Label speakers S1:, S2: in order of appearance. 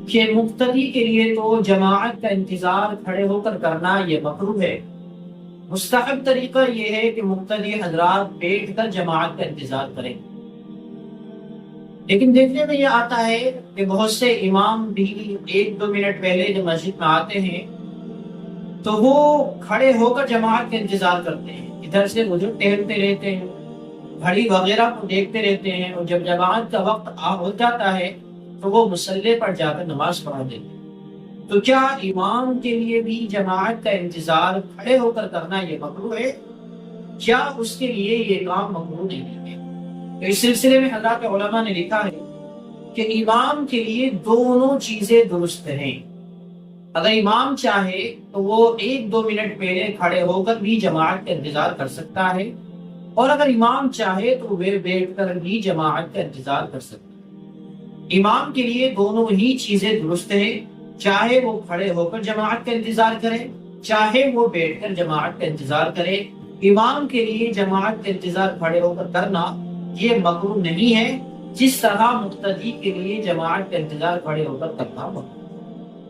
S1: کہ مقتدی کے لیے تو جماعت کا انتظار کھڑے ہو کر کرنا یہ مکروہ ہے۔ مستحب طریقہ یہ ہے کہ مقتدی حضرات بیٹھ کر جماعت کا انتظار کریں۔ لیکن دیکھنے میں یہ آتا ہے کہ بہت سے امام بھی 1-2 منٹ پہلے جب مسجد میں آتے ہیں تو وہ کھڑے ہو کر جماعت کا انتظار کرتے ہیں، ادھر سے ادھر ٹہلتے رہتے ہیں، گھڑی وغیرہ کو دیکھتے رہتے ہیں، اور جب جماعت کا وقت ہو جاتا ہے تو وہ مصلی پر جا کر نماز پڑھا دیتے ہیں۔ تو کیا امام کے لیے بھی جماعت کا انتظار کھڑے ہو کر کرنا یہ مکروہ ہے؟ کیا اس کے لیے یہ کام مکروہ نہیں ہے؟ تو اس سلسلے میں حضرات علماء نے لکھا ہے کہ امام کے لیے دونوں چیزیں درست ہیں۔ اگر امام چاہے تو وہ 1-2 منٹ پہلے کھڑے ہو کر بھی جماعت کا انتظار کر سکتا ہے، اور اگر امام چاہے تو وہ بیٹھ کر بھی جماعت کا انتظار کر سکتا ہے۔ امام کے لیے دونوں ہی چیزیں درست ہیں، چاہے وہ کھڑے ہو کر جماعت کا انتظار کرے، چاہے وہ بیٹھ کر جماعت کا انتظار کرے۔ امام کے لیے جماعت کا انتظار کھڑے ہو کر کرنا یہ مکروہ نہیں ہے، جس طرح مقتدی کے لیے جماعت کا انتظار کھڑے ہو کر کرنا مکروہ۔